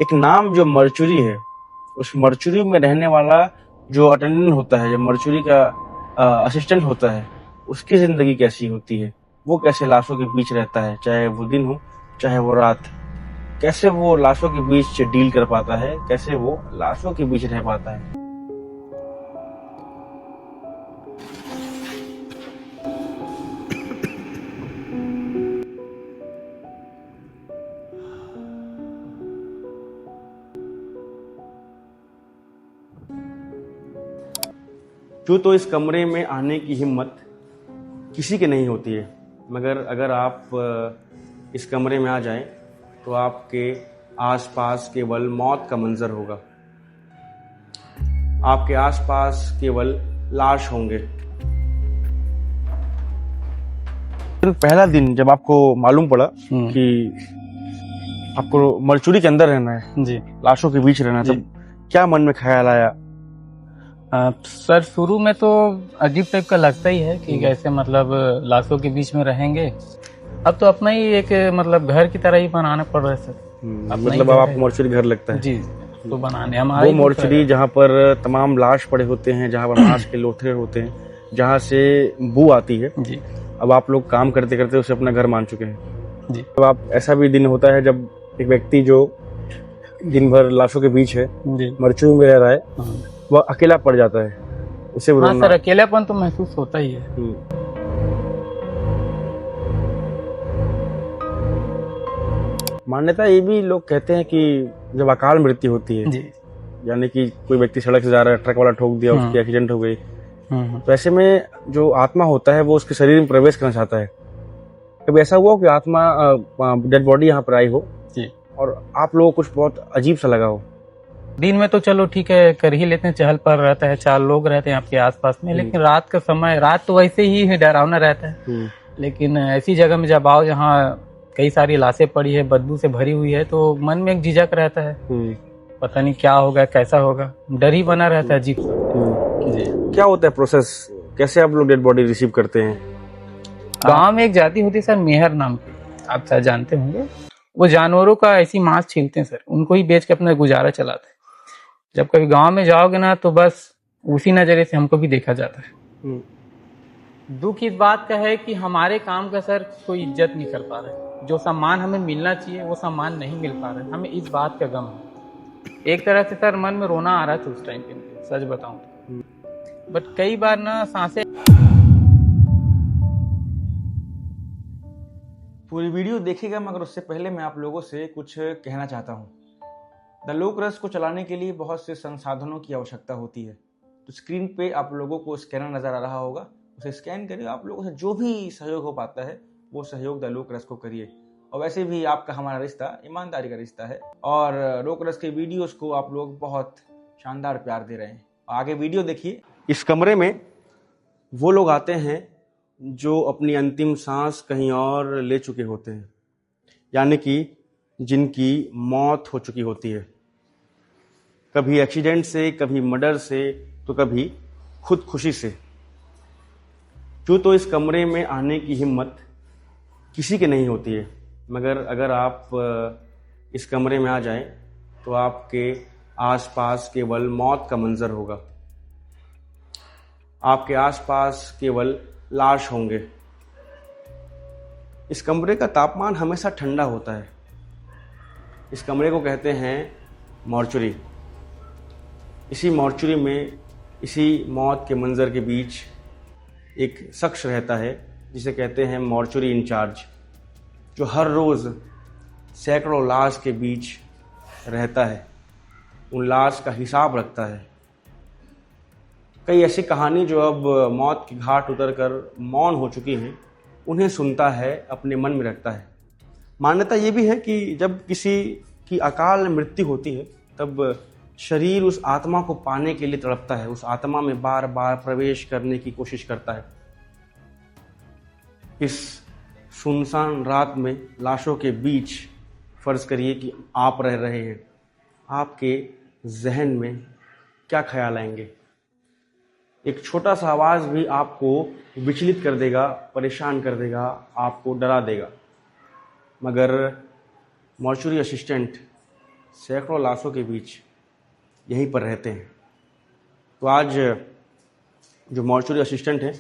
एक नाम जो मर्चुरी है, उस मर्चुरी में रहने वाला जो अटेंडेंट होता है, जो मर्चुरी का असिस्टेंट होता है, उसकी जिंदगी कैसी होती है, वो कैसे लाशों के बीच रहता है, चाहे वो दिन हो चाहे वो रात, कैसे वो लाशों के बीच डील कर पाता है, कैसे वो लाशों के बीच रह पाता है। जो तो इस कमरे में आने की हिम्मत किसी के नहीं होती है, मगर अगर आप इस कमरे में आ जाएं तो आपके आसपास केवल मौत का मंजर होगा। आपके आसपास केवल लाश होंगे। पहला दिन जब आपको मालूम पड़ा कि आपको मर्चुरी के अंदर रहना है, जी लाशों के बीच रहना है, तब क्या मन में ख्याल आया? सर शुरू में तो अजीब टाइप का लगता ही है कि कैसे मतलब लाशों के बीच में रहेंगे। अब तो अपना ही एक मतलब घर की तरह ही बनाना पड़ रहा है सर। मतलब अब आपको मॉर्चरी घर लगता है? जी तो बनाने हमारा वो मॉर्चरी जहाँ पर तमाम लाश पड़े होते हैं, जहाँ पर मांस के लोथड़े होते हैं, जहाँ से बू आती है, जी अब आप लोग काम करते करते उसे अपना घर मान चुके हैं। जी तो आप ऐसा भी दिन होता है जब एक व्यक्ति जो दिन भर लाशों के बीच है, मर्चुरी में रह रहा है, वह अकेला पड़ जाता है, उसे हाँ सर अकेलापन तो महसूस होता ही है। मान्यता ये भी लोग कहते हैं कि जब अकाल मृत्यु होती है, यानी कि कोई व्यक्ति सड़क से जा रहा है, ट्रक वाला ठोक दिया, उसकी एक्सीडेंट हो गई, तो ऐसे में जो आत्मा होता है वो उसके शरीर में प्रवेश करना चाहता है। कभी ऐसा हुआ कि आत्मा डेड बॉडी यहाँ पर आई हो और आप लोगों को कुछ बहुत अजीब सा लगा हो? दिन में तो चलो ठीक है कर ही लेते हैं, चहल पहल रहता है, 4 लोग रहते हैं आपके आसपास में, लेकिन रात का समय, रात तो वैसे ही डरावना रहता है, लेकिन ऐसी जगह में जब आओ जहाँ कई सारी लाशें पड़ी है, बदबू से भरी हुई है, तो मन में एक झिझक रहता है, पता नहीं क्या होगा कैसा होगा, डर ही बना रहता है अजीब सा। क्या होता है प्रोसेस, कैसे आप लोग डेड बॉडी रिसीव करते हैं? गांव में एक जाति होती है सर मेहर नाम की, आप शायद जानते होंगे, वो जानवरों का ऐसी मांस छीलते हैं सर, उनको ही बेच के अपना गुजारा चलाते हैं। जब कभी गांव में जाओगे ना तो बस उसी नजरिए से हमको भी देखा जाता है। दुख इस बात का है कि हमारे काम का सर कोई इज्जत नहीं कर पा रहा है, जो सम्मान हमें मिलना चाहिए वो सम्मान नहीं मिल पा रहा है, हमें इस बात का गम है। एक तरह से सर मन में रोना आ रहा था उस टाइम पे, सच बताऊं तो। बट कई बार ना सांसें। पूरी वीडियो देखिएगा, मगर उससे पहले मैं आप लोगों से कुछ कहना चाहता हूँ। द लोक रस को चलाने के लिए बहुत से संसाधनों की आवश्यकता होती है, तो स्क्रीन पे आप लोगों को स्कैनर नजर आ रहा होगा, उसे स्कैन करिए। आप लोगों से जो भी सहयोग हो पाता है वो सहयोग द लोक रस को करिए। और वैसे भी आपका हमारा रिश्ता ईमानदारी का रिश्ता है, और लोक रस के वीडियोस को आप लोग बहुत शानदार प्यार दे रहे हैं। आगे वीडियो देखिए। इस कमरे में वो लोग आते हैं जो अपनी अंतिम सांस कहीं और ले चुके होते हैं, यानी कि जिनकी मौत हो चुकी होती है, कभी एक्सीडेंट से, कभी मर्डर से, तो कभी खुदकुशी से। जो तो इस कमरे में आने की हिम्मत किसी के नहीं होती है, मगर अगर आप इस कमरे में आ जाएं तो आपके आसपास केवल मौत का मंजर होगा। आपके आसपास केवल लाश होंगे। इस कमरे का तापमान हमेशा ठंडा होता है। इस कमरे को कहते हैं मॉर्चुरी। इसी मॉर्चुरी में, इसी मौत के मंजर के बीच एक शख्स रहता है जिसे कहते हैं मॉर्चुरी इंचार्ज, जो हर रोज़ सैकड़ों लाश के बीच रहता है, उन लाश का हिसाब रखता है। कई ऐसी कहानी जो अब मौत की घाट उतरकर मौन हो चुकी हैं, उन्हें सुनता है, अपने मन में रखता है। मान्यता ये भी है कि जब किसी की अकाल मृत्यु होती है तब शरीर उस आत्मा को पाने के लिए तड़पता है, उस आत्मा में बार बार प्रवेश करने की कोशिश करता है। इस सुनसान रात में लाशों के बीच फर्ज करिए कि आप रह रहे हैं, आपके जहन में क्या ख्याल आएंगे? एक छोटा सा आवाज़ भी आपको विचलित कर देगा, परेशान कर देगा, आपको डरा देगा। मगर मॉर्चुरी असिस्टेंट सैकड़ों लाशों के बीच यहीं पर रहते हैं। तो आज जो मॉर्चुरी असिस्टेंट हैं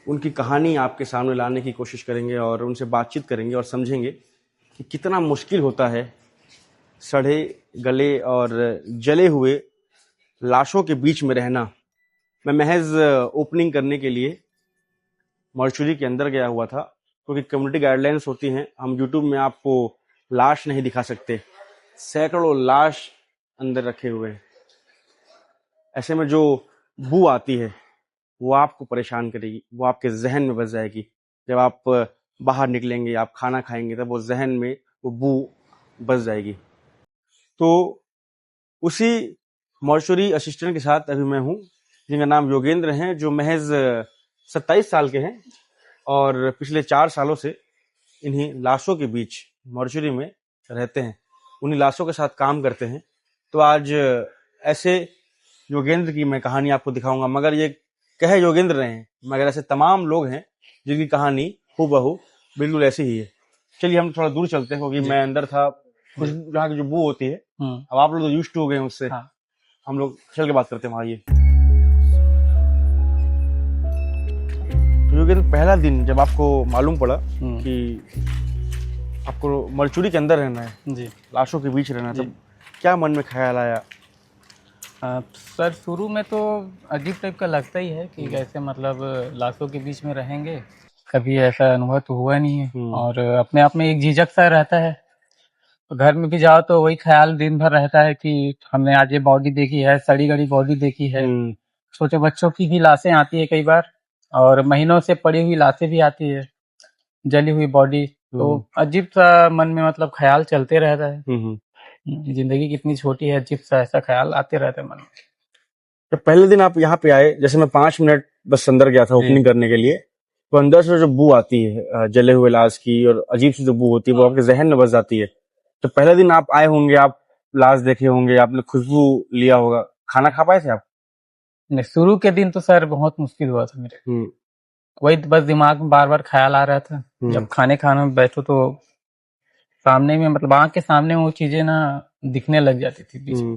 उनकी कहानी आपके सामने लाने की कोशिश करेंगे और उनसे बातचीत करेंगे और समझेंगे कि कितना मुश्किल होता है सड़े गले और जले हुए लाशों के बीच में रहना। मैं महज ओपनिंग करने के लिए मॉर्चुरी के अंदर गया हुआ था, क्योंकि कम्युनिटी गाइडलाइंस होती हैं, हम यूट्यूब में आपको लाश नहीं दिखा सकते। सैकड़ों लाश अंदर रखे हुए हैं। ऐसे में जो बू आती है वो आपको परेशान करेगी, वो आपके जहन में बस जाएगी। जब आप बाहर निकलेंगे, आप खाना खाएंगे, तब वो जहन में वो बू बस जाएगी। तो उसी मॉर्चुरी असिस्टेंट के साथ अभी मैं हूँ, जिनका नाम योगेंद्र है, जो महज 27 साल के हैं और पिछले 4 सालों से इन्हीं लाशों के बीच मॉर्चुरी में रहते हैं, उन्हीं लाशों के साथ काम करते हैं। तो आज ऐसे योगेंद्र की मैं कहानी आपको दिखाऊंगा, मगर ये कहे योगेंद्र रहे हैं, मगर ऐसे तमाम लोग हैं जिनकी कहानी हूबहू बिल्कुल ऐसी ही है। चलिए हम थोड़ा दूर चलते हैं, क्योंकि मैं अंदर था, कुछ जहाँ की जो बू होती है, अब आप लोग तो यूज्ड हो गए हैं उससे। हाँ। हम लोग चल के बात करते हैं वहाँ। ये तो योगेंद्र, पहला दिन जब आपको मालूम पड़ा कि आपको मॉर्चुरी के अंदर रहना है जी, लाशों के बीच रहना है, तब क्या मन में ख्याल आया? सर शुरू में तो अजीब टाइप का लगता ही है कि कैसे मतलब लाशों के बीच में रहेंगे, कभी ऐसा अनुभव तो हुआ नहीं है और अपने आप में एक झिझक सा रहता है। घर में भी जाओ तो वही ख्याल दिन भर रहता है कि हमने आज ये बॉडी देखी है, सड़ी गड़ी बॉडी देखी है। छोटे बच्चों की भी लाशें आती है कई बार, और महीनों से पड़ी हुई लाशें भी आती है, जली हुई बॉडी। तो अजीब सा मन में मतलब ख्याल चलते रहता है, जिंदगी कितनी छोटी है, अजीब सा ऐसा ख्याल आते रहते हैं मन में। तो पहले दिन आप यहाँ पे आए, जैसे मैं 5 मिनट बस अंदर गया था ओपनिंग करने के लिए, तो अंदर से जो बू आती है जले हुए लाश की और अजीब सी जो बू होती है, वो आपके जहन में बस जाती है। तो पहले दिन आप आए होंगे, आप लाश देखे होंगे, आपने खुशबू लिया होगा, खाना खा पाए थे आप? नहीं, शुरू के दिन तो सर बहुत मुश्किल हुआ था मेरे। वही बस दिमाग में बार बार ख्याल आ रहा था। जब खाने में बैठो तो सामने में मतलब आँख के सामने वो चीजें ना दिखने लग जाती थी पीछे,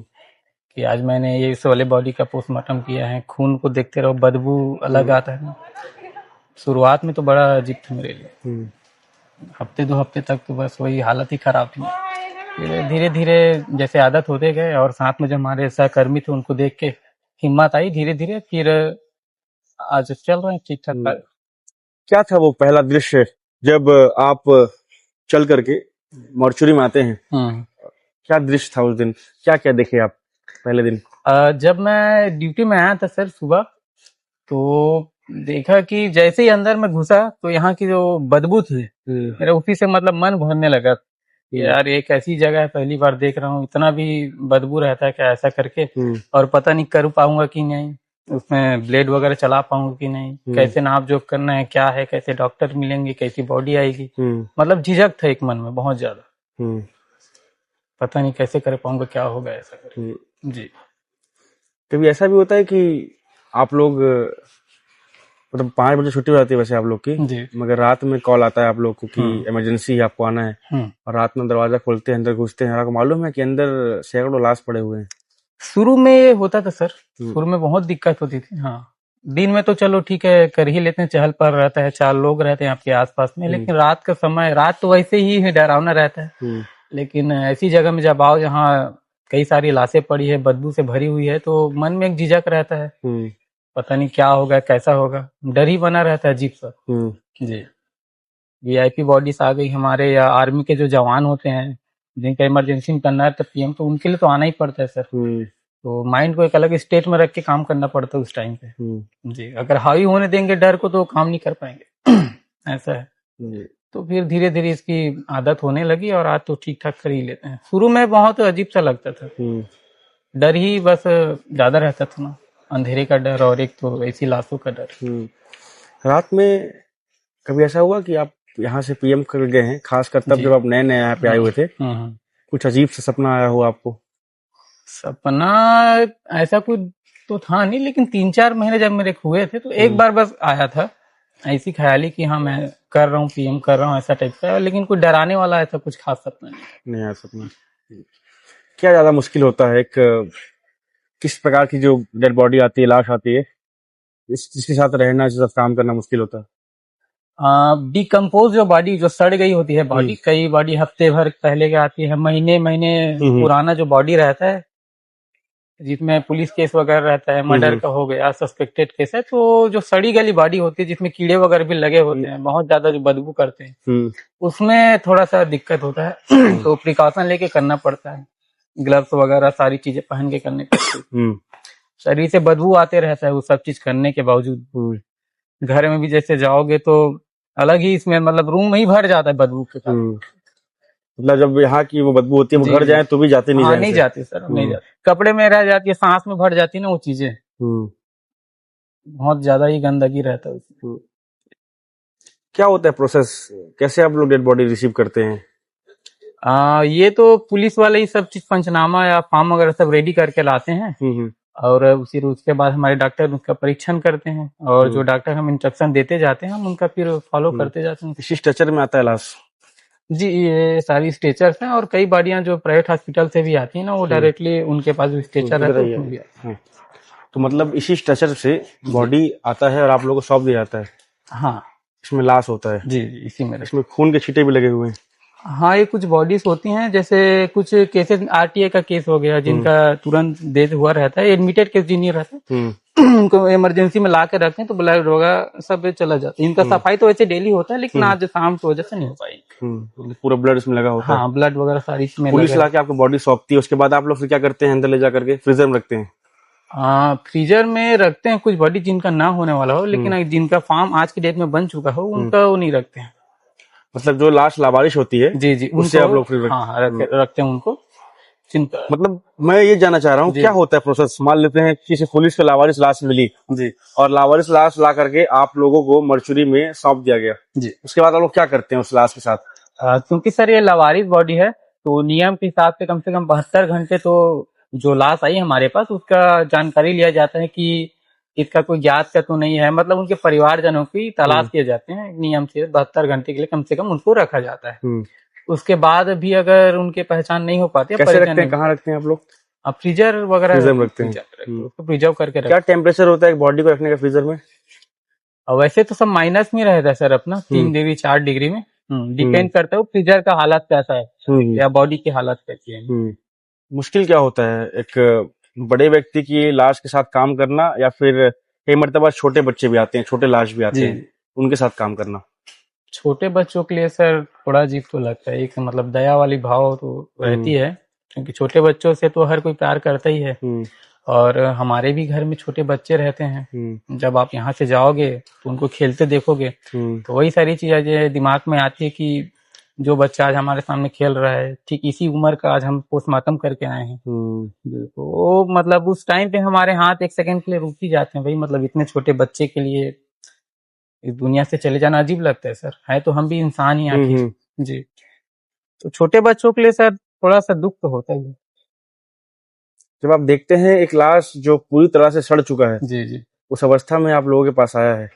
कि आज मैंने ये इस वाले बॉडी का पोस्टमार्टम किया है। खून को देखते रहो, बदबू अलग आता है ना। शुरुआत में तो बड़ा अजीब था मेरे लिए, हफ्ते 2 हफ्ते तक तो बस वही हालत ही खराब थी। फिर धीरे धीरे जैसे आदत होते गए, और साथ में जो हमारे सहकर्मी थे उनको देख के हिम्मत आई धीरे धीरे, फिर आज चल रहे हैं ठीक ठाक। क्या था वो पहला दृश्य जब आप चल करके मॉर्चुरी में आते हैं? क्या दृश्य था उस दिन, क्या क्या देखे आप पहले दिन? जब मैं ड्यूटी में आया था सर सुबह, तो देखा कि जैसे ही अंदर में घुसा तो यहाँ की जो बदबू थी मेरा उसी से मतलब मन भरने लगा। यार एक ऐसी जगह है, पहली बार देख रहा हूँ, इतना भी बदबू रहता है क्या ऐसा करके, और पता नहीं कर पाऊंगा कि नहीं, उसमें ब्लेड वगैरह चला पाऊंगा कि नहीं, कैसे नाप जोक करना है, क्या है, कैसे डॉक्टर मिलेंगे, कैसी बॉडी आएगी। मतलब झिझक था एक मन में बहुत ज्यादा, पता नहीं कैसे कर पाऊंगा, क्या होगा ऐसा करके जी। कभी ऐसा भी होता है कि आप लोग मतलब 5 बजे छुट्टी हो जाती है वैसे आप लोग की जी, मगर रात में कॉल आता है आप लोग को कि इमरजेंसी है, आपको आना है, और रात में दरवाजा खोलते हैं, अंदर घुसते हैं, आपको मालूम है कि अंदर सैकड़ों लाश पड़े हुए हैं? शुरू में ये होता था सर, शुरू में बहुत दिक्कत होती थी। हाँ, दिन में तो चलो ठीक है कर ही लेते हैं, चहल पहल रहता है, 4 लोग रहते हैं आपके आसपास में, लेकिन रात का समय, रात तो वैसे ही डरावना रहता है, लेकिन ऐसी जगह में जब आओ जहाँ कई सारी लाशें पड़ी है, बदबू से भरी हुई है, तो मन में एक झिझक रहता है, पता नहीं क्या होगा, कैसा होगा, डर ही बना रहता है अजीब सा जी। वीआईपी बॉडीज आ गई हमारे, या आर्मी के जो जवान होते हैं जिनका इमरजेंसी में करना है तो पीएम, तो उनके लिए तो आना ही पड़ता है सर। तो माइंड को एक अलग स्टेट में रख के काम करना पड़ता है उस टाइम पे जी। अगर हावी होने देंगे डर को तो काम नहीं कर पाएंगे ऐसा है। तो फिर धीरे धीरे इसकी आदत होने लगी और आज तो ठीक ठाक कर ही लेते हैं। शुरू में बहुत अजीब सा लगता था, डर ही बस ज्यादा रहता था ना, अंधेरे का डर और एक तो ऐसी लाशों का डर। रात में कभी ऐसा हुआ कि आप यहाँ से पीएम कर गए हैं, खासकर तब जब आप नए नए यहाँ पे आए हुए थे, कुछ अजीब सा सपना आया हो आपको? सपना ऐसा कुछ तो था नहीं, लेकिन 3-4 महीने जब मेरे हुए थे तो एक बार बस आया था ऐसी ख्याली कि हाँ मैं कर रहा हूँ, पीएम कर रहा हूँ, ऐसा टाइप का, लेकिन कोई डराने वाला ऐसा कुछ खास सपना नहीं आया सपना। क्या ज्यादा मुश्किल होता है? किस प्रकार की जो डेड बॉडी आती है, लाश आती है, इसके साथ रहना, इसके साथ काम करना मुश्किल होता है? डिकम्पोज जो बॉडी जो सड़ गई होती है बॉडी, कई बॉडी हफ्ते भर पहले की आती है, महीने महीने पुराना जो बॉडी रहता है, जिसमें पुलिस केस वगैरह रहता है, मर्डर का हो गया, सस्पेक्टेड केस है, तो जो सड़ी गली बॉडी होती है जिसमें कीड़े वगैरह भी लगे होते हैं, बहुत ज्यादा जो बदबू करते हैं, उसमें थोड़ा सा दिक्कत होता है। तो प्रिकॉशन लेके करना पड़ता है, ग्लव्स वगैरह सारी चीजें पहन के करने पड़ती है। शरीर से बदबू आते रहता है वो सब चीज करने के बावजूद। घर में भी जैसे जाओगे तो अलग ही इसमें मतलब रूम में ही भर जाता है बदबू के साथ। मतलब जब यहाँ की वो बदबू होती है, वो घर जाए तो भी जाते नहीं? हाँ, नहीं जाती सर, नहीं जाती, कपड़े में रह जाती है, सांस में भर जाती है ना वो चीजें, बहुत ज्यादा ही गंदगी रहता है उसमें। क्या होता है प्रोसेस, कैसे आप लोग डेड बॉडी रिसीव करते हैं? ये तो पुलिस वाले ही सब चीज पंचनामा या फॉर्म वगैरह सब रेडी करके लाते हैं, और उसके बाद हमारे डॉक्टर उसका परीक्षण करते हैं, और जो डॉक्टर हम इंस्ट्रक्शन देते जाते हैं हम उनका फिर फॉलो करते जाते हैं। इसी स्ट्रेचर में आता है लाश? जी, ये सारी स्ट्रेचर्स हैं, और कई बॉडियां जो प्राइवेट हॉस्पिटल से भी आती है ना, वो डायरेक्टली उनके पास जो स्ट्रेचर है। तो मतलब इसी स्ट्रेचर से बॉडी आता है और आप लोगों को सौंप दिया जाता है? हाँ, इसमें लाश होता है? जी, इसी में। इसमें खून के छींटे भी लगे हुए हैं? हाँ, ये कुछ बॉडीज होती हैं, जैसे कुछ केसेस आरटीए का केस हो गया, जिनका तुरंत डेथ हुआ रहता है, एडमिटेड केस जिन्हें रहता है, उनको इमरजेंसी में ला के रखते हैं तो ब्लड वगैरह सब चला जाता है। इनका सफाई तो वैसे डेली होता है, लेकिन आज शाम की वजह से नहीं हो पाई। पूरा ब्लड इसमें लगा होता है? हाँ, ब्लड वगैरह सारी इसमें। पुलिस ला के आपको बॉडी सौंपती है, उसके बाद आप लोग फिर क्या करते हैं? अंदर ले जा करके फ्रीजर में रखते हैं? फ्रीजर में रखते हैं कुछ बॉडी जिनका ना होने वाला हो, लेकिन जिनका फार्म आज की डेट में बन चुका हो उनका वो नहीं रखते हैं। मतलब जो लाश लावारिश होती है, जी, उससे आप लोग फिर रखते हैं उनको। मतलब मैं ये जानना चाह रहा हूँ, क्या होता है प्रोसेस? मान लेते हैं किसी पुलिस को लावारिश लाश मिली जी, और लावारिश लाश ला करके आप लोगों को मर्चुरी में सौंप दिया गया जी, उसके बाद आप लोग क्या करते हैं उस लाश के साथ? क्योंकि सर ये लावारिश बॉडी है, तो नियम के हिसाब से कम 72 घंटे तो जो लाश आई हमारे पास उसका जानकारी लिया जाता है कि इसका कोई ज्ञात का तो नहीं है, मतलब उनके परिवारजनों की तलाश किए जाते हैं। नियम से 72 घंटे के लिए कम से कम उनको रखा जाता है। उसके बाद भी अगर उनके पहचान नहीं हो पाती, कैसे रखते हैं, कहाँ रखते हैं आप लोग? फ्रीजर वगैरह रखते हैं, उसको प्रिजर्व करके रखते हैं। क्या टेम्परेचर होता है बॉडी को रखने का फ्रीजर में? वैसे तो सब माइनस में रहता है सर, अपना 3 डिग्री 4 डिग्री में, डिपेंड करता है फ्रीजर का हालत कैसा है या बॉडी की हालत कैसी है। मुश्किल क्या होता है एक बड़े व्यक्ति की लाश के साथ काम करना, या फिर कई मरतबा छोटे बच्चे भी आते हैं, छोटे लाश भी आते हैं, उनके साथ काम करना? छोटे बच्चों के लिए सर थोड़ा अजीब तो लगता है, एक मतलब दया वाली भाव तो रहती है, क्योंकि छोटे बच्चों से तो हर कोई प्यार करता ही है, और हमारे भी घर में छोटे बच्चे रहते हैं। जब आप यहाँ से जाओगे तो उनको खेलते देखोगे तो वही सारी चीजें दिमाग में आती है कि जो बच्चा आज हमारे सामने खेल रहा है, ठीक इसी उम्र का आज हम पोस्टमार्टम करके आए हैं। तो मतलब उस टाइम पे हमारे हाथ एक सेकंड के लिए रुक ही जाते हैं भाई, मतलब इतने छोटे बच्चे के लिए इस दुनिया से चले जाना अजीब लगता है सर, है तो हम भी इंसान ही आखिर। जी, तो छोटे बच्चों के लिए सर थोड़ा सा दुख तो होता ही है। जब आप देखते हैं एक लाश जो पूरी तरह से सड़ चुका है, जी, उस अवस्था में आप लोगों के पास आया है,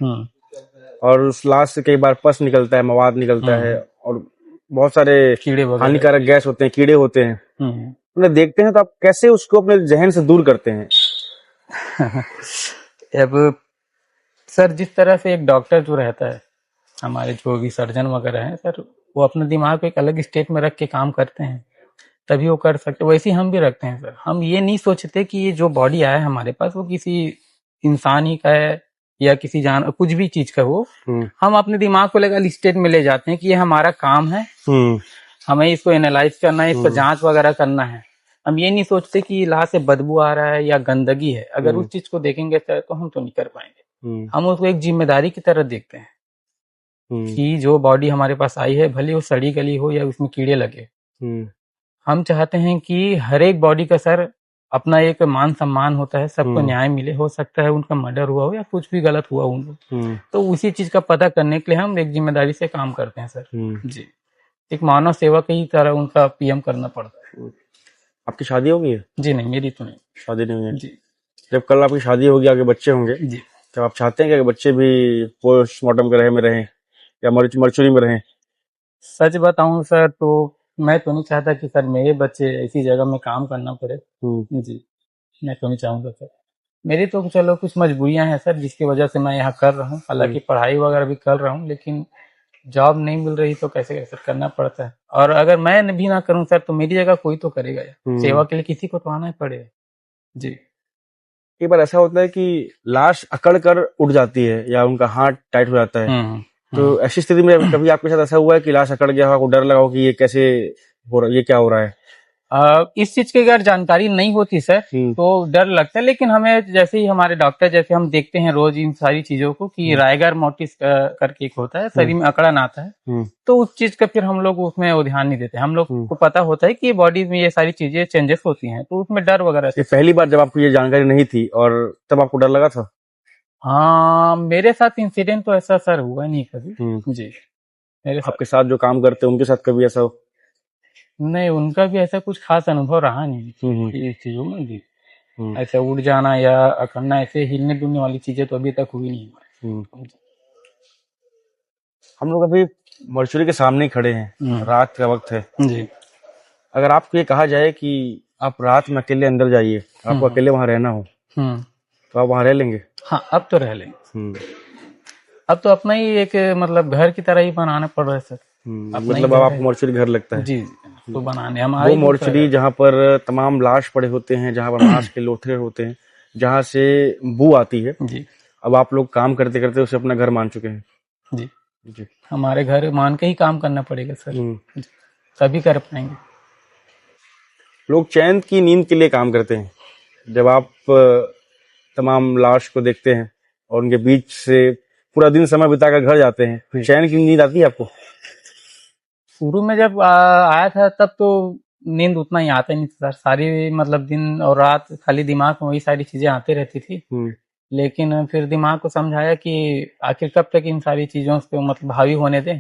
और उस लाश से कई बार पस निकलता है, मवाद निकलता है, और बहुत सारे कीड़े हानिकारक गैस होते हैं, कीड़े होते हैं, उन्हें देखते हैं तो आप कैसे उसको अपने जहन से दूर करते हैं? अब सर जिस तरह से एक डॉक्टर जो रहता है, हमारे जो भी सर्जन वगैरह हैं सर, वो अपने दिमाग को एक अलग स्टेट में रख के काम करते हैं, तभी वो कर सकते। वैसे ही हम भी रखते हैं सर, हम ये नहीं सोचते कि ये जो बॉडी आया है हमारे पास वो किसी इंसान ही का है या किसी जान कुछ भी चीज का हो। हम अपने दिमाग को अलग स्टेट में ले जाते हैं कि ये हमारा काम है, हमें इसको एनालाइज करना है, इसको जांच वगैरह करना है। हम ये नहीं सोचते कि लाश से बदबू आ रहा है या गंदगी है, अगर उस चीज को देखेंगे सर तो हम तो नहीं कर पाएंगे। हम उसको एक जिम्मेदारी की तरह देखते हैं कि जो बॉडी हमारे पास आई है, भले वो सड़ी गली हो या उसमें कीड़े लगे, हम चाहते हैं कि हर एक बॉडी का सर अपना एक मान सम्मान होता है, सबको न्याय मिले। हो सकता है उनका मर्डर हुआ हो या कुछ भी गलत हुआ उनको, तो उसी चीज का पता करने के लिए हम एक जिम्मेदारी से काम करते हैं सर। जी, एक मानव सेवा की तरह उनका पीएम करना पड़ता है। आपकी शादी हो गई है? जी नहीं, मेरी तो नहीं शादी नहीं हुई है। जी, जब कल आपकी शादी होगी, आगे बच्चे होंगे जी, तो आप चाहते हैं कि बच्चे भी पोस्टमार्टम के रहे में रहें या मर्चुरी में रहें? सच बताऊं सर तो मैं तो नहीं चाहता कि सर मेरे बच्चे ऐसी जगह में काम करना पड़े। जी, मैं तो नहीं चाहूँगा सर। मेरी तो चलो कुछ मजबूरियां हैं सर, जिसकी वजह से मैं यहाँ कर रहा हूँ। हालांकि पढ़ाई वगैरह भी कर रहा हूँ, लेकिन जॉब नहीं मिल रही तो कैसे कैसे करना पड़ता है। और अगर मैं भी ना करूँ सर, तो मेरी जगह कोई तो करेगा यार। सेवा के लिए किसी को तो आना ही पड़ेगा। जी। कई बार ऐसा होता है कि लाश अकड़ कर उड़ जाती है या उनका हाथ टाइट हो जाता है, तो ऐसी स्थिति में कभी आपके साथ ऐसा हुआ है कि लाश अकड़ गया हो, आपको डर लगा हो कि ये कैसे हो रहा, ये क्या हो रहा है? इस चीज की अगर जानकारी नहीं होती सर तो डर लगता है, लेकिन हमें जैसे ही हमारे डॉक्टर, जैसे हम देखते हैं रोज इन सारी चीजों को कि रायगर मोटिस करके एक होता है, शरीर में अकड़न आता है, तो उस चीज का फिर हम लोग उसमें वो ध्यान नहीं देते। हम लोग को पता होता है कि बॉडी में ये सारी चीजें चेंजेस होती हैं, तो उसमें डर वगैरह। ये पहली बार जब आपको ये जानकारी नहीं थी और तब आपको डर लगा था? हाँ, मेरे साथ इंसिडेंट तो ऐसा सर हुआ नहीं कभी। जी। मेरे आपके साथ जो काम करते हैं उनके साथ कभी ऐसा हो? नहीं, उनका भी ऐसा कुछ खास अनुभव रहा नहीं इस चीजों में भी। ऐसे उड़ जाना या अकड़ना, ऐसे हिलने डुलने वाली चीजें तो अभी तक हुई नहीं। हम लोग अभी मर्चुरी के सामने ही खड़े हैं, रात का वक्त है जी। अगर आपको ये कहा जाए कि आप रात में अकेले अंदर जाइए, आपको अकेले वहां रहना हो, तो आप वहां रह लेंगे? हाँ, अब तो रह लेंगे। अब तो अपना ही एक मतलब घर की तरह ही बनाना पड़ रहा है सर। मतलब अब आपको मॉर्चरी घर लगता है? जी, तो बनाने हमारे वो मॉर्चरी जहाँ पर तमाम लाश पड़े होते हैं, जहाँ पर मांस के लोथड़े होते हैं, जहाँ से बू आती है, जी। अब आप लोग काम करते करते उसे अपना घर मान चुके हैं? जी जी, हमारे घर मान के ही काम करना पड़ेगा सर, तभी कर पाएंगे। लोग चैन की नींद के लिए काम करते हैं। जब आप तमाम लाश को देखते हैं और उनके बीच से पूरा दिन समय बिताकर घर जाते हैं, चैन की नींद आती है आपको? शुरू में जब आया था तब तो नींद उतना ही आता ही नहीं था, सारी मतलब दिन और रात खाली दिमाग में वही सारी चीजें आती रहती थी। लेकिन फिर दिमाग को समझाया कि आखिर कब तक इन सारी चीजों से मतलब हावी होने दें,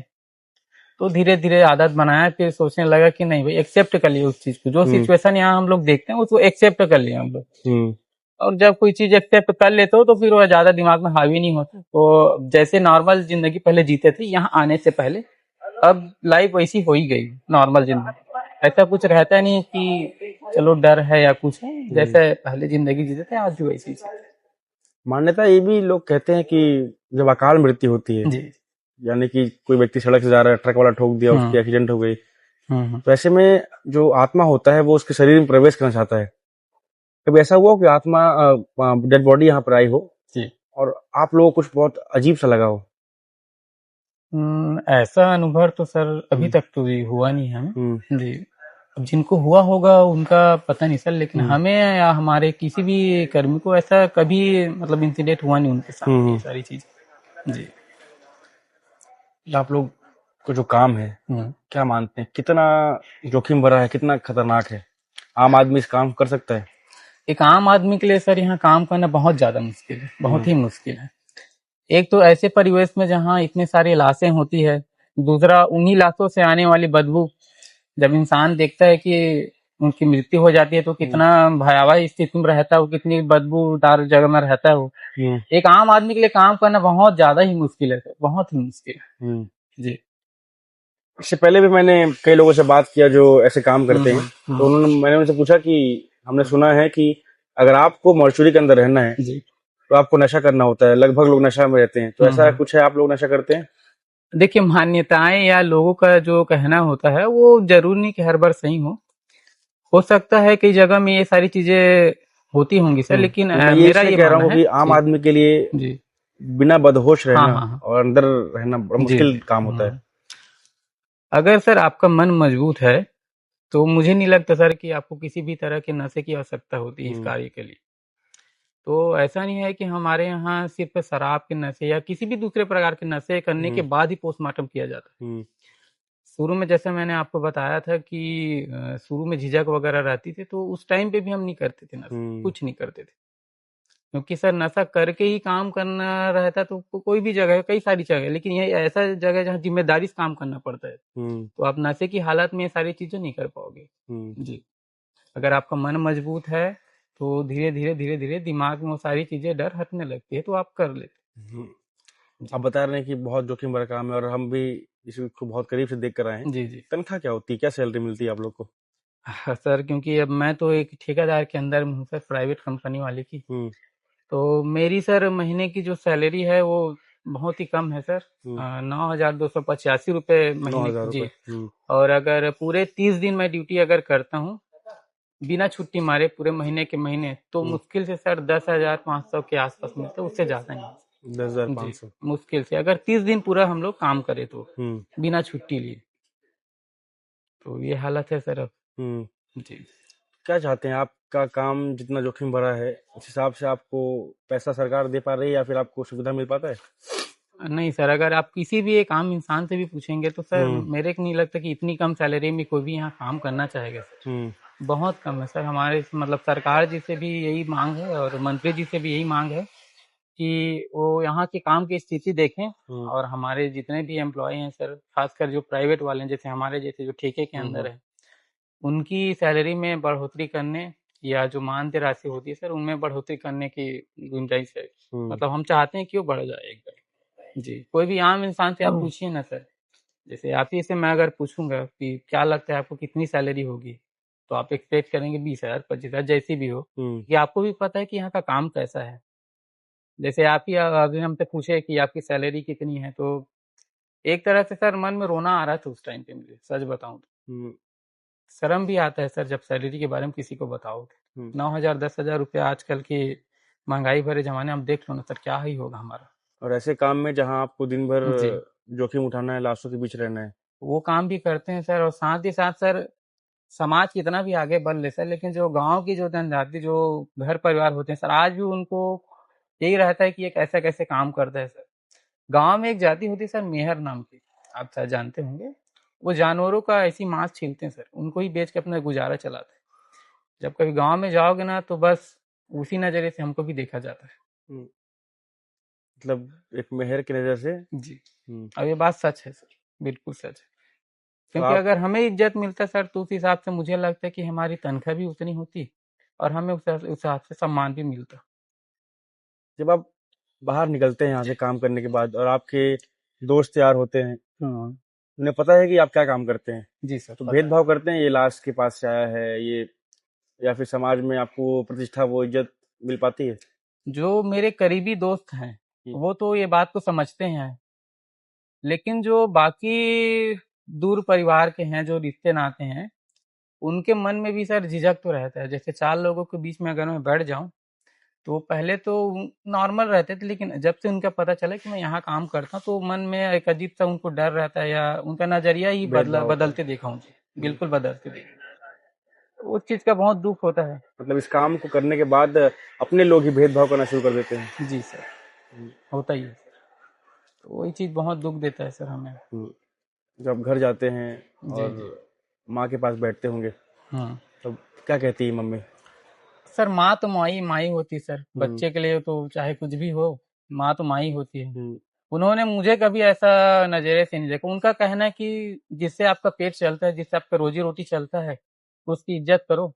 तो धीरे धीरे आदत बनाया। फिर सोचने लगा कि नहीं भाई, एक्सेप्ट कर लिया उस चीज को, जो सिचुएशन यहाँ हम लोग देखते हैं उसको एक्सेप्ट कर लिया हम लोग। और जब कोई चीज एक्सेप्ट कर लेते हो तो फिर वो ज्यादा दिमाग में हावी नहीं होता। तो जैसे नॉर्मल जिंदगी पहले जीते थे यहाँ आने से पहले, अब लाइफ वैसी हो ही गई नॉर्मल जिंदगी। ऐसा कुछ रहता नहीं कि चलो डर है या कुछ है, जैसे पहले जिंदगी जीते थे आज भी वैसी। मान्यता ये भी लोग कहते हैं कि जब अकाल मृत्यु होती है, यानी कि कोई व्यक्ति सड़क से जा रहा है, ट्रक वाला ठोक दिया, उसकी एक्सीडेंट हो गई, तो ऐसे में जो आत्मा होता है वो उसके शरीर में प्रवेश करना चाहता है। कभी ऐसा हुआ कि आत्मा डेड बॉडी यहाँ पर आई हो और आप लोगों को कुछ बहुत अजीब सा लगा हो? ऐसा अनुभव तो सर अभी तक तो हुआ नहीं है हमें। जी, अब जिनको हुआ होगा उनका पता नहीं सर, लेकिन हमें या हमारे किसी भी कर्मी को ऐसा कभी मतलब इंसिडेंट हुआ नहीं उनके साथ ये सारी चीज। जी। आप लोग को जो काम है क्या मानते हैं, कितना जोखिम भरा है, कितना खतरनाक है? आम आदमी इस काम कर सकता है? एक आम आदमी के लिए सर यहाँ काम करना बहुत ज्यादा मुश्किल है, बहुत ही मुश्किल है। एक तो ऐसे परिवेश में जहाँ इतने सारी लाशें होती है, दूसरा उन्हीं लाशों से आने वाली बदबू जब इंसान देखता है कि उनकी मृत्यु हो जाती है तो कितना भयावह स्थिति में रहता है वो, कितनी बदबूदार जगह में रहता है वो। एक आम आदमी के लिए काम करना बहुत ज्यादा ही मुश्किल है, बहुत ही मुश्किल है। जी। इससे पहले भी मैंने कई लोगों से बात किया जो ऐसे काम करते हैं, तो मैंने उनसे पूछा कि हमने सुना है कि अगर आपको मॉर्चुरी के अंदर रहना है तो आपको नशा करना होता है, लगभग लोग नशा में रहते हैं, तो ऐसा कुछ है? आप लोग नशा करते हैं? देखिए, मान्यताएं या लोगों का जो कहना होता है वो जरूरी नहीं कि हर बार सही हो सकता है कई जगह में ये सारी चीजें होती होंगी सर, लेकिन मेरा ये कह रहा हूँ कि आम आदमी के लिए बिना बदहोश रहना और अंदर रहना बड़ा मुश्किल काम होता है। अगर सर आपका मन मजबूत है तो मुझे नहीं लगता सर कि आपको किसी भी तरह के नशे की आवश्यकता होती है इस कार्य के लिए। तो ऐसा नहीं है कि हमारे यहाँ सिर्फ शराब के नशे या किसी भी दूसरे प्रकार के नशे करने के बाद ही पोस्टमार्टम किया जाता है। शुरू में जैसे मैंने आपको बताया था कि शुरू में झिझक वगैरह रहती थी, तो उस टाइम पे भी हम नहीं करते थे नशा, कुछ नहीं करते थे, क्योंकि सर नशा करके ही काम करना रहता तो कोई भी जगह है, कई सारी जगह है, लेकिन ये ऐसा जगह है जहाँ जिम्मेदारी से काम करना पड़ता है, तो आप नशे की हालत में ये सारी चीजें नहीं कर पाओगे। जी, अगर आपका मन मजबूत है तो धीरे धीरे धीरे धीरे दिमाग में वो सारी चीजें डर हटने लगती है, तो आप कर लेते। आप बता रहे हैं कि बहुत जोखिम भरा काम है और हम भी इसको बहुत करीब से देख कर आए हैं। जी जी। तनख्वाह क्या होती है, क्या सैलरी मिलती है आप लोग को? हाँ, सर क्योंकि अब मैं तो एक ठेकेदार के अंदर में हूँ सर, प्राइवेट कंपनी वाले की। हम्म तो मेरी सर महीने की जो सैलरी है वो बहुत ही कम है सर, हम्म 9,285 रुपये महीने की 9,000 रुपये। जी। और अगर पूरे 30 दिन मैं ड्यूटी अगर करता हूँ बिना छुट्टी मारे पूरे महीने के महीने, तो मुश्किल से सर 10,500 के आसपास मिलते, उससे ज्यादा नहीं। 10,500। मुश्किल से अगर 30 दिन पूरा हम लोग काम करें तो हम्म बिना छुट्टी लिए, तो ये हालत है सर अब। हम्म जी। क्या चाहते हैं? आपका काम जितना जोखिम भरा है, उस हिसाब से आपको पैसा सरकार दे पा रही है या फिर आपको सुविधा मिल पाता है? नहीं सर, अगर आप किसी भी एक आम इंसान से भी पूछेंगे तो सर मेरे को नहीं लगता कि इतनी कम सैलरी में कोई भी यहाँ काम करना चाहेगा सर। बहुत कम है सर। हमारे मतलब सरकार जी से भी यही मांग है और मंत्री जी से भी यही मांग है कि वो यहाँ के काम की स्थिति देखें, और हमारे जितने भी एम्प्लॉय हैं सर, खासकर जो प्राइवेट वाले हैं, जैसे हमारे जैसे जो ठेके के अंदर है, उनकी सैलरी में बढ़ोतरी करने या जो मानदेय राशि होती है सर उनमें बढ़ोतरी करने की गुंजाइश है। मतलब हम चाहते हैं कि वो बढ़ जाए एकदम। जी। कोई भी आम इंसान से आप पूछिए ना सर, जैसे आप ही से मैं अगर पूछूंगा कि क्या लगता है आपको कितनी सैलरी होगी, तो आप एक्सपेक्ट करेंगे 20,000 25,000 जैसी भी हो, कि आपको भी पता है कि यहाँ का काम कैसा है। जैसे आप ही अभी हमसे पूछे कि आपकी सैलरी कितनी है, तो एक तरह से सर मन में रोना आ रहा था उस टाइम पे, मुझे सच बताऊं तो शर्म भी आता है सर जब सैलरी के बारे में किसी को बताओ। 9,000 10,000 रुपया आजकल की महंगाई भरे जमाने में, आप देख लो ना सर क्या ही होगा हमारा। और ऐसे काम में जहां आपको दिन भर जी। जोखिम उठाना है, लाशों के बीच रहना है। वो काम भी करते हैं सर, और साथ ही साथ सर समाज कितना भी आगे बढ़ ले सर, लेकिन जो गांव की जो जनजाति जो घर परिवार होते हैं सर, आज भी उनको यही रहता है कि ये कैसे कैसे काम करता है सर। गांव में एक जाति होती है सर मेहर नाम की, आप शायद जानते होंगे। वो जानवरों का ऐसी मांस छीलते हैं सर, उनको ही बेच के अपना गुजारा चलाते हैं। जब कभी गांव में जाओगे ना तो बस उसी नजरिए से हमको भी देखा जाता है। मतलब एक मेहर की नजर से। जी। और ये बात सच है सर, बिल्कुल सच है। तो क्योंकि आप अगर हमें इज्जत मिलता है सर, तो उस हिसाब से मुझे लगता है कि हमारी तनख्वाह भी उतनी होती और हमें उस हिसाब से सम्मान भी मिलता। जब आप बाहर निकलते हैं यहाँ से जी। काम करने के बाद और आपके दोस्त यार होते हैं, उन्हें पता है कि आप क्या काम करते हैं, जी सर, तो पता है। भेदभाव करते हैं ये लाश के पास से आया है ये, या फिर समाज में आपको वो प्रतिष्ठा वो इज्जत मिल पाती है? जो मेरे करीबी दोस्त हैं वो तो ये बात को समझते हैं, लेकिन जो बाकी दूर परिवार के हैं, जो रिश्ते नाते हैं, उनके मन में भी सर झिझक तो रहता है। जैसे 4 लोगों के बीच में अगर मैं बैठ जाऊं, तो पहले तो नॉर्मल रहते थे, लेकिन जब से उनका पता चला कि मैं यहाँ काम करता हूँ, तो मन में एक अजीब सा उनको डर रहता है, या उनका नजरिया ही भेदभाव होता है। बदलते देखा हूँ। बिल्कुल बदलते देखा, तो उस चीज का बहुत दुख होता है। मतलब इस काम को करने के बाद अपने लोग ही भेदभाव करना शुरू कर देते हैं। जी सर, होता ही है। तो वही चीज बहुत दुख देता है सर हमें। जब घर जाते हैं जी और जी। माँ के पास बैठते होंगे, तब क्या कहती है मम्मी? सर माँ तो माँ ही होती है सर, बच्चे के लिए तो चाहे कुछ भी हो, माँ तो माँ ही होती है। उन्होंने मुझे कभी ऐसा नजरिए से नहीं देखा। उनका कहना है कि जिससे आपका पेट चलता है, जिससे आपका रोजी रोटी चलता है, उसकी इज्जत करो।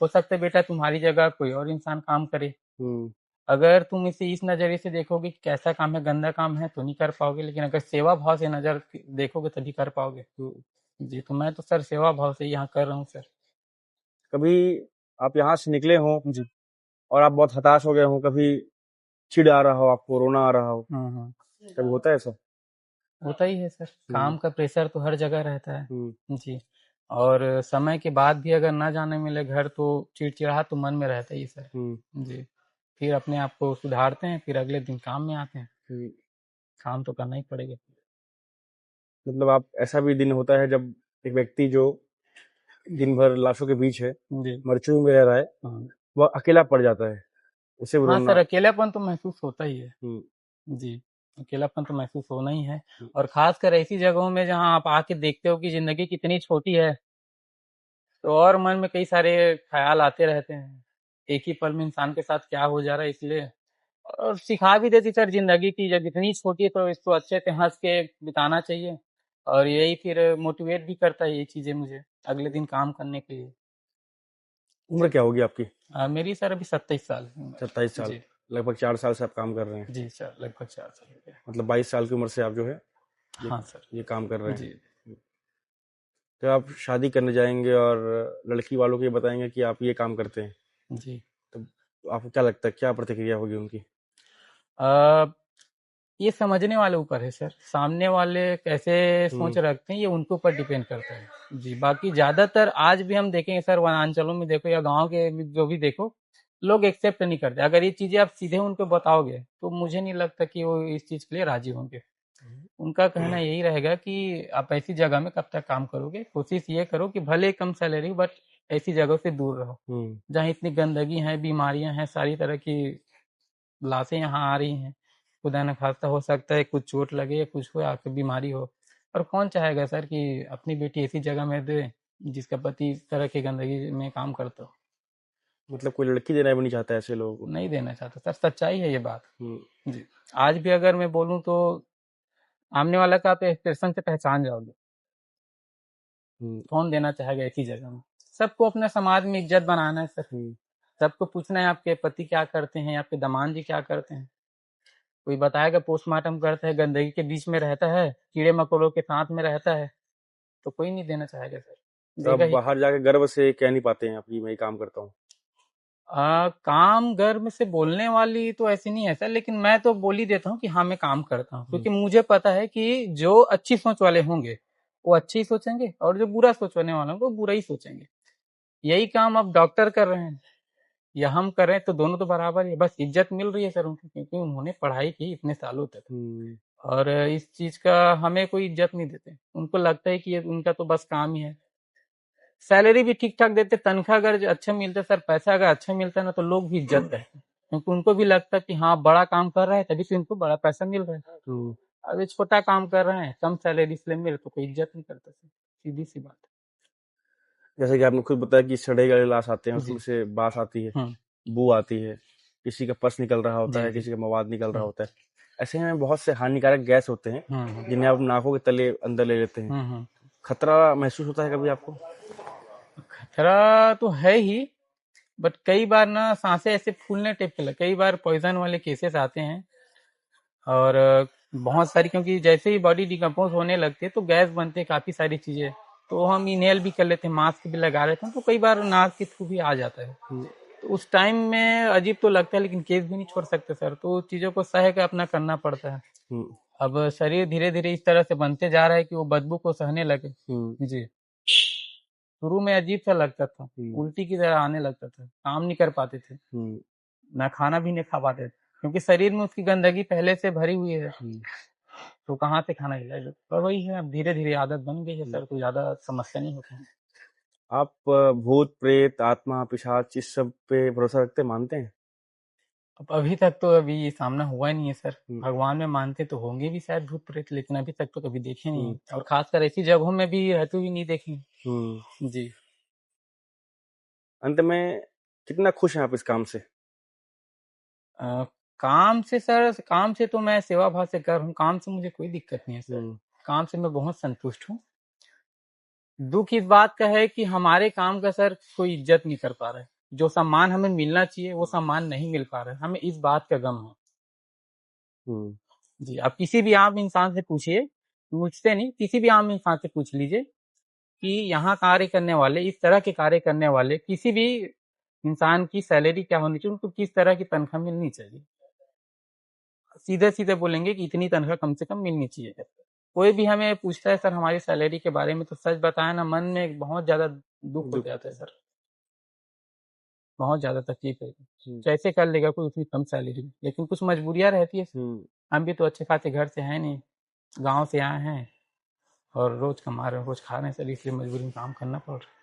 हो सकता है बेटा तुम्हारी जगह कोई और इंसान काम करे, अगर तुम इसे इस नजरिए से देखोगे कि कैसा काम है, गंदा काम है, तो नहीं कर पाओगे, लेकिन अगर सेवा भाव से नजर देखोगे तभी कर पाओगे। जी। तो मैं तो सर सेवा भाव से यहाँ कर रहा हूँ सर। कभी आप यहाँ से निकले हो जी। और आप बहुत हताश हो गए हो, कभी चिढ़ आ रहा हो, आपको रोना आ रहा हो, कभी होता है ऐसा? होता ही है सर, काम का प्रेशर तो हर जगह रहता है। जी। और समय के बाद भी अगर ना जाने मिले घर, तो चिड़चिड़ा तो मन में रहता ही है सर। जी। फिर अपने आप को सुधारते हैं, फिर अगले दिन काम में आते हैं। काम तो करना ही पड़ेगा। मतलब आप ऐसा भी दिन होता है जब एक व्यक्ति जो दिन भर लाशों के बीच है, जी। मृत्यु में रह रहा है, वह अकेला पड़ जाता है, उसे हाँ रोना। सर, अकेलापन तो महसूस होता ही है। जी। अकेलापन तो महसूस होना ही है, और खासकर ऐसी जगहों में जहाँ आप आके देखते हो कि जिंदगी कितनी छोटी है, तो और मन में कई सारे ख्याल आते रहते हैं, एक ही पल में इंसान के साथ क्या हो जा रहा है, इसलिए। और सिखा भी देती सर जिंदगी की, जब इतनी छोटी है तो इसको अच्छे से हंस के बिताना चाहिए। और यही फिर मोटिवेट भी करता है ये चीजें मुझे अगले दिन काम करने के लिए। उम्र क्या होगी आपकी? मेरी सर अभी 27 साल है उम्र। 27 साल। जी। लगभग 4 साल से आप काम कर रहे हैं। जी सर, लगभग 4 साल हो गए। मतलब 22 साल की उम्र से आप जो है हाँ सर ये काम कर रहे हैं। जी तो आप शादी करने जाएंगे और लड़की वालों को ये बताएंगे कि आप ये काम करते हैं, जी। तो आपको क्या लगता है, क्या प्रतिक्रिया होगी उनकी? ये समझने वाले ऊपर है सर, सामने वाले कैसे सोच रखते हैं ये उनके ऊपर डिपेंड करता है जी। बाकी ज्यादातर आज भी हम देखेंगे सर, वनांचलों में देखो या गांव के जो भी देखो, लोग एक्सेप्ट नहीं करते। अगर ये चीजें आप सीधे उनको बताओगे तो मुझे नहीं लगता कि वो इस चीज के लिए राजी होंगे। उनका कहना यही रहेगा कि आप ऐसी जगह में कब तक काम करोगे, कोशिश ये करो कि भले कम सैलरी बट ऐसी जगह से दूर रहो जहाँ इतनी गंदगी है, बीमारियां हैं, सारी तरह की लाशें यहाँ आ रही हैं। खुदा न खास्ता हो सकता है कुछ चोट लगे या कुछ हो, आपको बीमारी हो। और कौन चाहेगा सर कि अपनी बेटी ऐसी जगह में दे जिसका पति इस तरह की गंदगी में काम करता हो। मतलब कोई लड़की देना भी नहीं चाहता ऐसे लोगों को? नहीं देना चाहता सर, सच्चाई है ये बात हम्म। जी। आज भी अगर मैं बोलूं तो सामने वाला का आप एक्सप्रेशन से पहचान जाओगे, कौन देना चाहेगा ऐसी जगह में। सबको अपने समाज में इज्जत बनाना है सर। सबको पूछना है आपके पति क्या करते हैं, आपके दामाद जी क्या करते हैं। कोई बताएगा पोस्टमार्टम करता है, गंदगी के बीच में रहता है, कीड़े मकोड़ों के साथ में रहता है, तो कोई नहीं देना चाहेगा सर। तो देगा आप ही। बाहर जाके गर्व से कह नहीं पाते हैं आप कि मैं ये काम करता हूँ? काम गर्व से बोलने वाली तो ऐसी नहीं है सर, लेकिन मैं तो बोल ही देता हूँ कि हाँ मैं काम करता हूँ, क्योंकि मुझे पता है कि जो अच्छी सोच वाले होंगे वो अच्छी ही सोचेंगे और जो बुरा सोचने वाले होंगे वो बुरा ही सोचेंगे। यही काम अब डॉक्टर कर रहे हैं या हम कर रहे हैं, तो दोनों तो बराबर ही है। बस इज्जत मिल रही है सर उनको, क्योंकि उन्होंने पढ़ाई की इतने सालों तक और इस चीज का हमें कोई इज्जत नहीं देते। उनको लगता है कि ये उनका तो बस काम ही है। सैलरी भी ठीक ठाक देते, तनख्वाह अगर अच्छा मिलता सर, पैसा अगर अच्छा मिलता ना तो लोग भी इज्जत करते, क्योंकि उनको भी लगता कि हाँ बड़ा काम कर रहा है तभी तो इनको बड़ा पैसा मिल रहा है। अब ये छोटा काम कर रहे हैं, कम सैलरी इसलिए मिले तो कोई इज्जत नहीं करता सर, सीधी सी बात जैसे कि आपने खुद बताया कि सड़े गले लाश आते हैं, है जी। उसमें से बास आती है, हम्म बू आती है, किसी का पस निकल रहा होता जी है, जी। किसी का मवाद निकल रहा होता है। ऐसे में बहुत से हानिकारक गैस होते हैं जिन्हें आप नाकों के तले अंदर ले लेते हैं। खतरा महसूस होता है कभी आपको? खतरा तो है ही, बट कई बार ना सांसें ऐसे फूलने टाइप के कई बार पॉइजन वाले केसेस आते हैं और बहुत सारी, क्योंकि जैसे ही बॉडी डिकम्पोज होने लगती है तो गैस बनते हैं काफी सारी चीजें, तो हम इनहेल भी कर लेते हैं, मास्क भी लगा लेते हैं, तो कई बार नाक के थ्रू भी आ जाता है। तो उस टाइम में अजीब तो लगता है, लेकिन केस भी नहीं छोड़ सकते सर, तो चीजों को सह के अपना करना पड़ता है। अब शरीर धीरे धीरे इस तरह से बनते जा रहा है कि वो बदबू को सहने लगे जी। शुरू में अजीब सा लगता था, उल्टी की तरह आने लगता था, काम नहीं कर पाते थे, ना खाना भी नहीं खा पाते थे, क्योंकि शरीर में उसकी गंदगी पहले से भरी हुई है, तो कहाँ से खाना खिलाएगा। पर वही है, अब धीरे धीरे आदत बन गई है सर, तो ज्यादा समस्या नहीं होती है। आप भूत प्रेत आत्मा पिशाच इस सब पे भरोसा रखते, मानते हैं? अब अभी तक तो अभी सामना हुआ ही नहीं है सर। भगवान में मानते तो होंगे भी शायद भूत प्रेत, लेकिन अभी तक तो कभी देखे नहीं है, और खासकर ऐसी जगहों में भी रहते हुए नहीं देखे जी। अंत में कितना खुश हैं आप इस काम से? काम से सर, काम से तो मैं सेवा भाव से कर हूँ, काम से मुझे कोई दिक्कत नहीं है सर। काम से मैं बहुत संतुष्ट हूँ। दुख इस बात का है कि हमारे काम का सर कोई इज्जत नहीं कर पा रहा है, जो सम्मान हमें मिलना चाहिए वो सम्मान नहीं मिल पा रहा है, हमें इस बात का गम है जी। आप किसी भी आम इंसान से पूछिए, पूछते नहीं, किसी भी आम इंसान से पूछ लीजिए कि यहाँ कार्य करने वाले, इस तरह के कार्य करने वाले किसी भी इंसान की सैलरी क्या होनी चाहिए, उनको किस तरह की तनख्वाह मिलनी चाहिए, सीधे सीधे बोलेंगे कि इतनी तनख्वाह कम से कम मिलनी चाहिए। कोई भी हमें पूछता है सर हमारी सैलरी के बारे में, तो सच बताया ना, मन में बहुत ज्यादा दुख हो जाता है सर, बहुत ज्यादा तकलीफ है। कैसे कर लेगा कोई उतनी कम सैलरी में, लेकिन कुछ मजबूरियां रहती है। हम भी तो अच्छे खासे घर से हैं नहीं, गांव से आए हैं और रोज कमा रहे हैं, रोज खा रहे हैं सर, इसलिए मजबूरी में काम करना पड़ रहा है।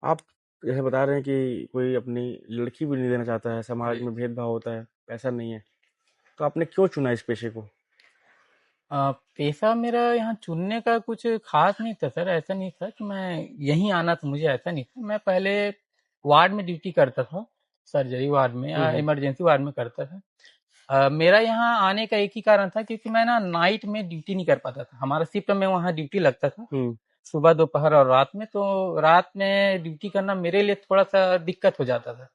आप जैसे बता रहे हैं कि कोई अपनी लड़की भी नहीं देना चाहता है, समाज में भेदभाव होता है, पैसा नहीं है, तो आपने क्यों चुना इस पेशे को? पेशा मेरा यहाँ चुनने का कुछ खास नहीं था सर, ऐसा नहीं था कि मैं यहीं आना था मुझे, ऐसा नहीं था। मैं पहले वार्ड में ड्यूटी करता था, सर्जरी वार्ड में या इमरजेंसी वार्ड में करता था। मेरा यहाँ आने का एक ही कारण था, क्योंकि मैं ना नाइट में ड्यूटी नहीं कर पाता था, हमारा शिफ्ट में वहाँ ड्यूटी लगता था सुबह दोपहर और रात में, तो रात में ड्यूटी करना मेरे लिए थोड़ा सा दिक्कत हो जाता था।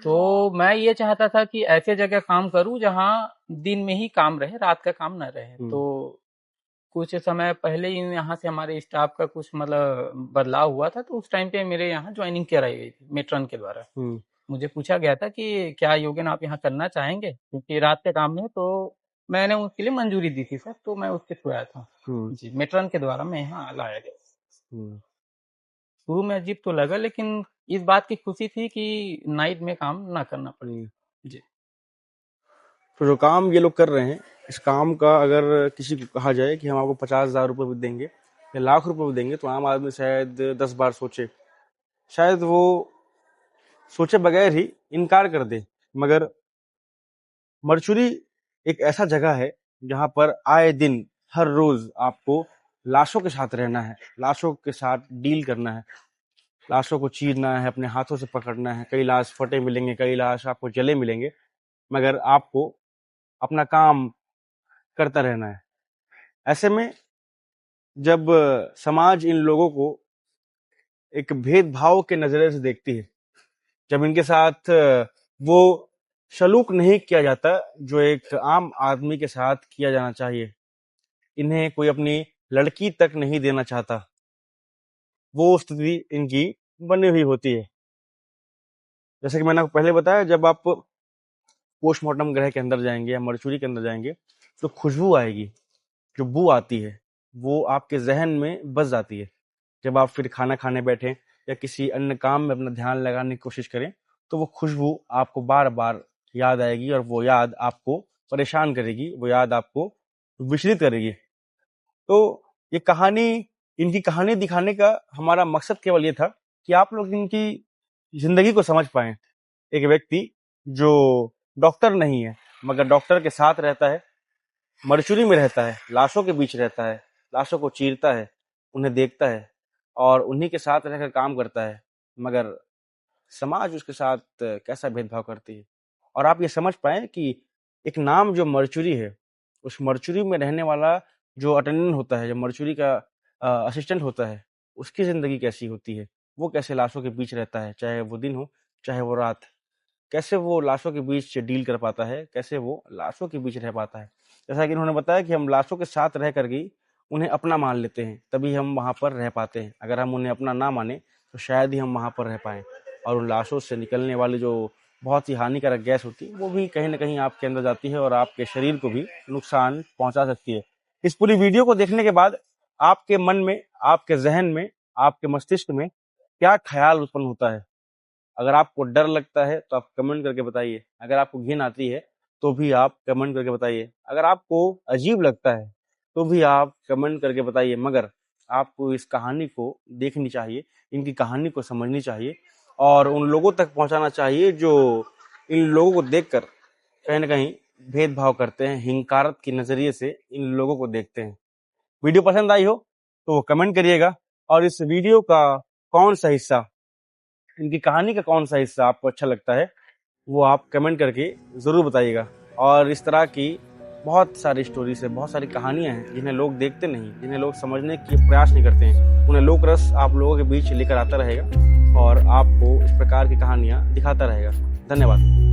तो मैं ये चाहता था कि ऐसे जगह काम करूं जहां दिन में ही काम रहे, रात का काम न रहे। तो कुछ समय पहले ही यहाँ से हमारे स्टाफ का कुछ मतलब बदलाव हुआ था, तो उस टाइम पे मेरे यहाँ ज्वाइनिंग कराई गई थी मेट्रन के द्वारा। मुझे पूछा गया था कि क्या योगेन आप यहाँ करना चाहेंगे, क्योंकि रात के काम में, तो मैंने उसके लिए मंजूरी दी थी सर, तो मैं उसके थ्रू आया था जी, मेट्रन के द्वारा मैं यहाँ लाया गया। शुरू में अजीब तो लगा, लेकिन इस बात की खुशी थी कि नाइट में काम ना करना पड़े जी। तो जो काम ये लोग कर रहे हैं, इस काम का अगर किसी को कहा जाए कि हम आपको 50,000 रुपये भी देंगे या लाख रुपए भी देंगे, तो आम आदमी शायद 10 बार सोचे, शायद वो सोचे बगैर ही इनकार कर दे। मगर मरचुरी एक ऐसा जगह है जहां पर आए दिन हर रोज आपको लाशों के साथ रहना है, लाशों के साथ डील करना है, लाशों को चीरना है, अपने हाथों से पकड़ना है। कई लाश फटे मिलेंगे, कई लाश आपको जले मिलेंगे, मगर आपको अपना काम करता रहना है। ऐसे में जब समाज इन लोगों को एक भेदभाव के नजरिए से देखती है, जब इनके साथ वो सलूक नहीं किया जाता जो एक आम आदमी के साथ किया जाना चाहिए, इन्हें कोई अपनी लड़की तक नहीं देना चाहता, वो स्थिति इनकी बनी हुई होती है। जैसे कि मैंने आपको पहले बताया, जब आप पोस्टमार्टम गृह के अंदर जाएंगे या मरचुरी के अंदर जाएंगे तो खुशबू आएगी, जो बू आती है वो आपके जहन में बस जाती है। जब आप फिर खाना खाने बैठें या किसी अन्य काम में अपना ध्यान लगाने की कोशिश करें तो वो खुशबू आपको बार बार याद आएगी और वो याद आपको परेशान करेगी, वो याद आपको विचलित करेगी। तो ये कहानी, इनकी कहानी दिखाने का हमारा मकसद केवल ये था कि आप लोग इनकी जिंदगी को समझ पाएं। एक व्यक्ति जो डॉक्टर नहीं है मगर डॉक्टर के साथ रहता है, मरचुरी में रहता है, लाशों के बीच रहता है, लाशों को चीरता है, उन्हें देखता है और उन्हीं के साथ रहकर काम करता है, मगर समाज उसके साथ कैसा भेदभाव करती है। और आप ये समझ पाएं कि एक नाम जो मरचुरी है, उस मरचुरी में रहने वाला जो अटेंडेंट होता है, जो मरचुरी का असिस्टेंट होता है, उसकी जिंदगी कैसी होती है, वो कैसे लाशों के बीच रहता है, चाहे वो दिन हो चाहे वो रात, कैसे वो लाशों के बीच डील कर पाता है, कैसे वो लाशों के बीच रह पाता है। जैसा कि इन्होंने बताया कि हम लाशों के साथ रह कर ही उन्हें अपना मान लेते हैं, तभी हम वहाँ पर रह पाते हैं। अगर हम उन्हें अपना ना माने तो शायद ही हम वहाँ पर रह पाएँ। और उन लाशों से निकलने वाली जो बहुत ही हानिकारक गैस होती है वो भी कहीं ना कहीं आपके अंदर जाती है और आपके शरीर को भी नुकसान पहुंचा सकती है। इस पूरी वीडियो को देखने के बाद आपके मन में, आपके जहन में, आपके मस्तिष्क में क्या ख्याल उत्पन्न होता है? अगर आपको डर लगता है तो आप कमेंट करके बताइए, अगर आपको घिन आती है तो भी आप कमेंट करके बताइए, अगर आपको अजीब लगता है तो भी आप कमेंट करके बताइए। मगर आपको इस कहानी को देखनी चाहिए, इनकी कहानी को समझनी चाहिए और उन लोगों तक पहुंचाना चाहिए जो इन लोगों को देखकर कहीं ना कहीं भेदभाव करते हैं, हिंकारत के नजरिए से इन लोगों को देखते हैं। वीडियो पसंद आई हो तो वो कमेंट करिएगा और इस वीडियो का कौन सा हिस्सा, इनकी कहानी का कौन सा हिस्सा आपको अच्छा लगता है वो आप कमेंट करके ज़रूर बताइएगा। और इस तरह की बहुत सारी स्टोरीज है, बहुत सारी कहानियां हैं जिन्हें लोग देखते नहीं, जिन्हें लोग समझने की प्रयास नहीं करते हैं, उन्हें लोक रस आप लोगों के बीच लेकर आता रहेगा और आपको इस प्रकार की कहानियां दिखाता रहेगा। धन्यवाद।